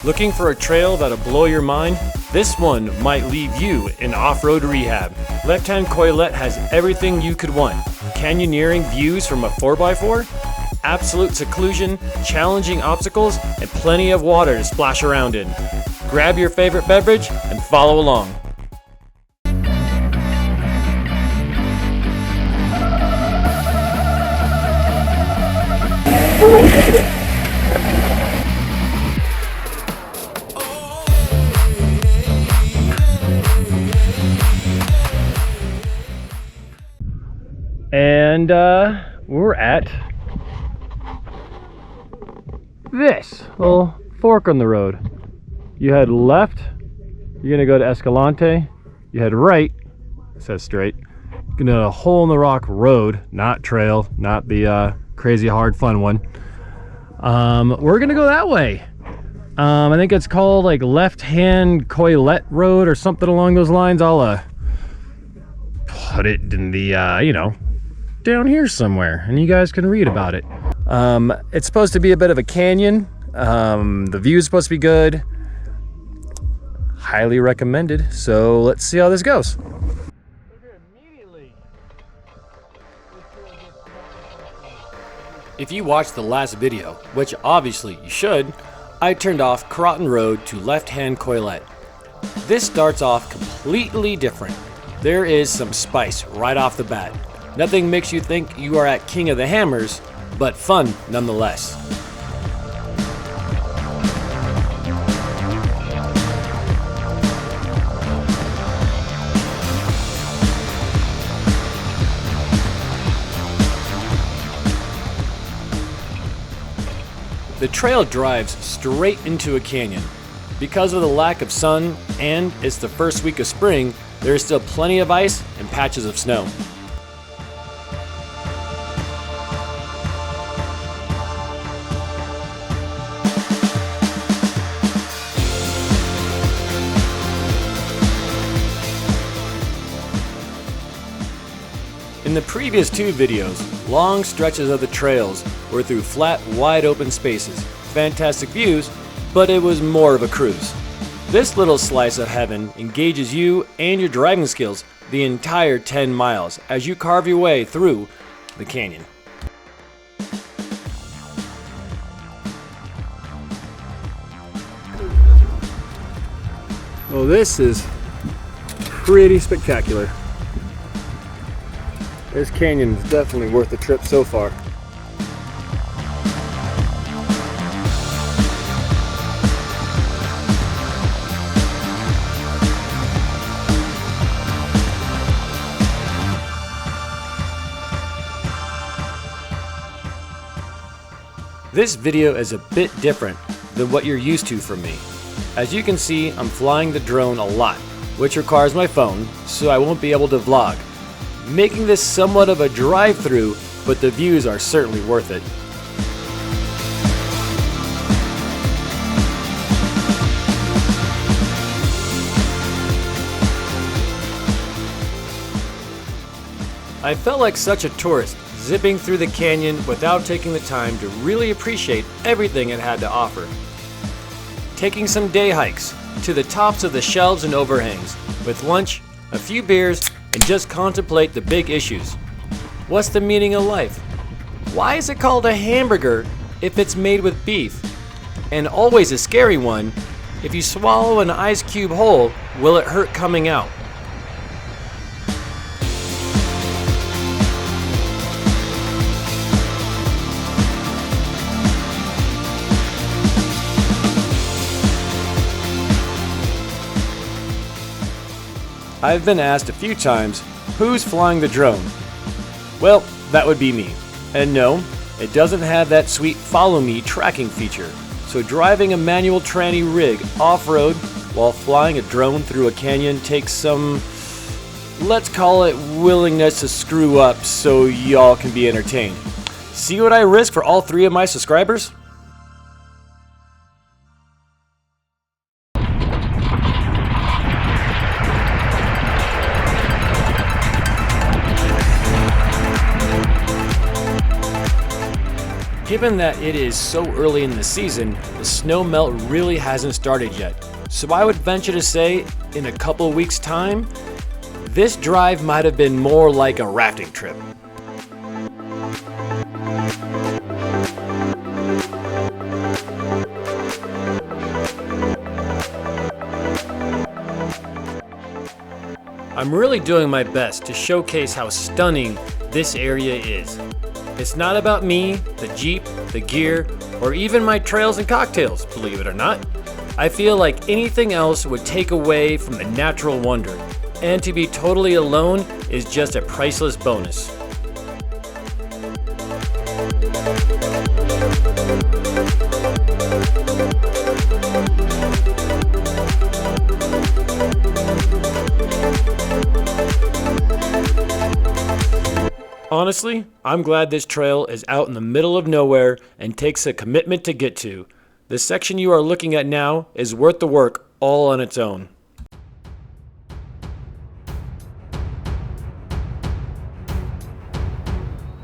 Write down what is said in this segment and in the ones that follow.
Looking for a trail that'll blow your mind? This one might leave you in off-road rehab. Left Hand Coilette has everything you could want. Canyoneering views from a 4x4, absolute seclusion, challenging obstacles, and plenty of water to splash around in. Grab your favorite beverage and follow along. And we're at this little fork on the road. You head left, you're gonna go to Escalante. You head right, it says straight. You're gonna go to a hole in the rock road, not trail, not the crazy hard fun one. We're gonna go that way. I think it's called like Left Hand Coilette Road or something along those lines. I'll put it in the you know, down here somewhere, and you guys can read about it. It's supposed to be a bit of a canyon. The view is supposed to be good. Highly recommended. So let's see how this goes. If you watched the last video, which obviously you should, I turned off Carotton Road to Left Hand Coilette. This starts off completely different. There is some spice right off the bat. Nothing makes you think you are at King of the Hammers, but fun nonetheless. The trail drives straight into a canyon. Because of the lack of sun and it's the first week of spring, there is still plenty of ice and patches of snow. In the previous two videos, long stretches of the trails were through flat, wide open spaces, fantastic views, but it was more of a cruise. This little slice of heaven engages you and your driving skills the entire 10 miles as you carve your way through the canyon. Well, this is pretty spectacular. This canyon is definitely worth the trip so far. This video is a bit different than what you're used to from me. As you can see, I'm flying the drone a lot, which requires my phone, so I won't be able to vlog. Making this somewhat of a drive-through, but the views are certainly worth it. I felt like such a tourist, zipping through the canyon without taking the time to really appreciate everything it had to offer. Taking some day hikes to the tops of the shelves and overhangs, with lunch, a few beers, and just contemplate the big issues. What's the meaning of life? Why is it called a hamburger if it's made with beef? And always a scary one, if you swallow an ice cube whole, will it hurt coming out? I've been asked a few times, who's flying the drone? Well, that would be me. And no, it doesn't have that sweet follow me tracking feature. So driving a manual tranny rig off-road while flying a drone through a canyon takes some, let's call it, willingness to screw up so y'all can be entertained. See what I risk for all 3 of my subscribers? Given that it is so early in the season, the snow melt really hasn't started yet. So I would venture to say, in a couple weeks' time, this drive might have been more like a rafting trip. I'm really doing my best to showcase how stunning this area is. It's not about me, the Jeep, the gear, or even my trails and cocktails, believe it or not. I feel like anything else would take away from the natural wonder, and to be totally alone is just a priceless bonus. Honestly, I'm glad this trail is out in the middle of nowhere and takes a commitment to get to. The section you are looking at now is worth the work all on its own.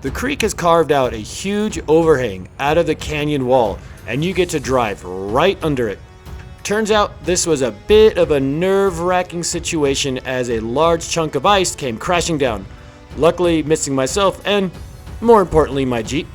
The creek has carved out a huge overhang out of the canyon wall, and you get to drive right under it. Turns out this was a bit of a nerve-wracking situation as a large chunk of ice came crashing down, luckily missing myself and, more importantly, my Jeep.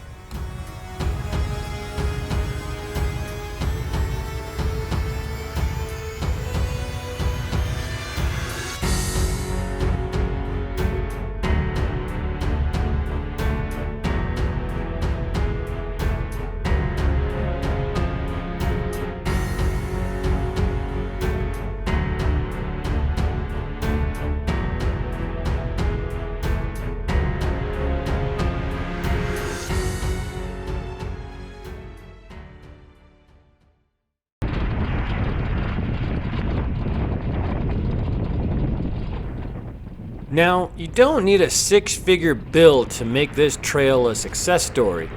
Now, you don't need a six-figure build to make this trail a success story,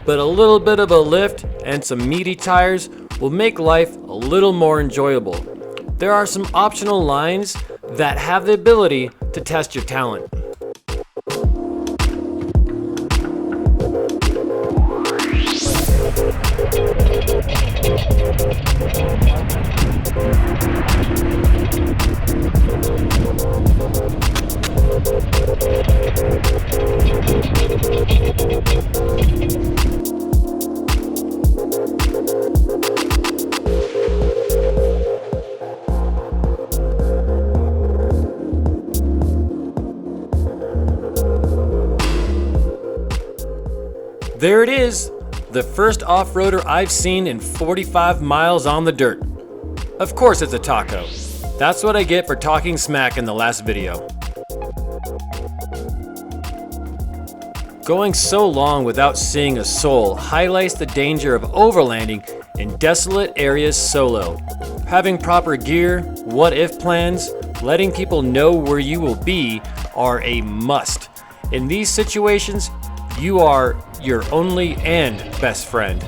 but a little bit of a lift and some meaty tires will make life a little more enjoyable. There are some optional lines that have the ability to test your talent. There it is, the first off-roader I've seen in 45 miles on the dirt. Of course it's a taco. That's what I get for talking smack in the last video. Going so long without seeing a soul highlights the danger of overlanding in desolate areas solo. Having proper gear, what-if plans, letting people know where you will be are a must. In these situations, you are your only and best friend.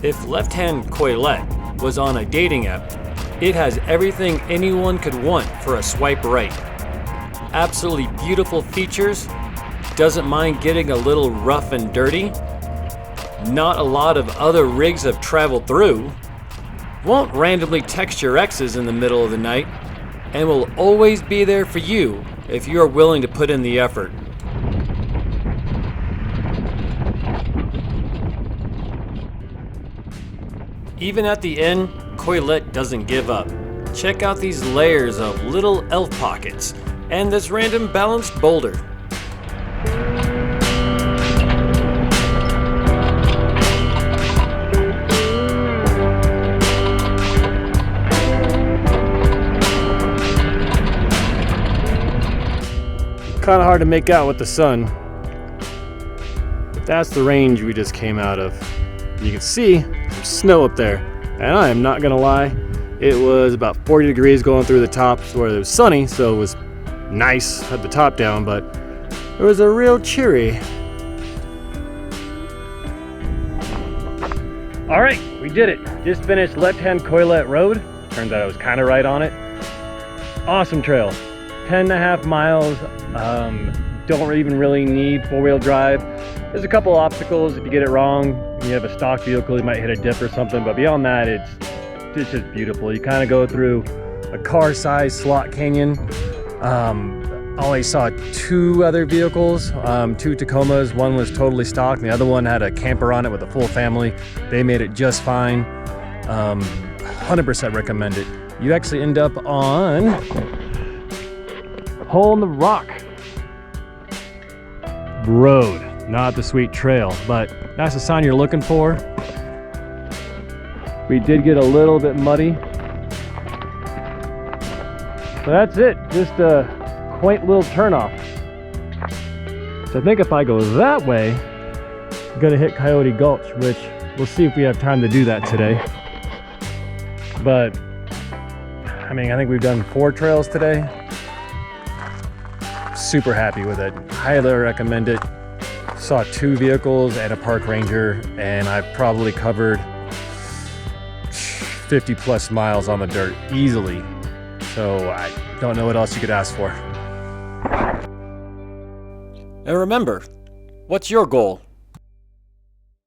If left-hand Coilette was on a dating app, it has everything anyone could want for a swipe right. Absolutely beautiful features, doesn't mind getting a little rough and dirty, not a lot of other rigs have traveled through, won't randomly text your exes in the middle of the night, and will always be there for you if you are willing to put in the effort. Even at the end, Coilette doesn't give up. Check out these layers of little elf pockets and this random balanced boulder. Kind of hard to make out with the sun, but that's the range we just came out of. You can see some snow up there, and I am not gonna lie, it was about 40 degrees going through the top where it was sunny, so it was nice, had the top down, but it was a real cheery. All right, we did it. Just finished left-hand Coilette Road. Turns out I was kind of right on it. Awesome trail, 10.5 miles. Don't even really need four-wheel drive. There's a couple obstacles. If you get it wrong, you have a stock vehicle, you might hit a dip or something, but beyond that, it's just beautiful. You kind of go through a car-sized slot canyon. Only saw 2 other vehicles, 2 Tacomas. One was totally stock, and the other one had a camper on it with a full family. They made it just fine. 100% recommend it. You actually end up on Hole in the Rock Road, not the sweet trail, but that's the sign you're looking for. We did get a little bit muddy, but that's it. Just a quaint little turnoff. So I think if I go that way, I'm gonna hit Coyote Gulch, which we'll see if we have time to do that today. But I mean, I think we've done 4 trails today. Super happy with it. Highly recommend it. Saw 2 vehicles and a park ranger, and I've probably covered 50 plus miles on the dirt easily. So I don't know what else you could ask for. And remember, what's your goal?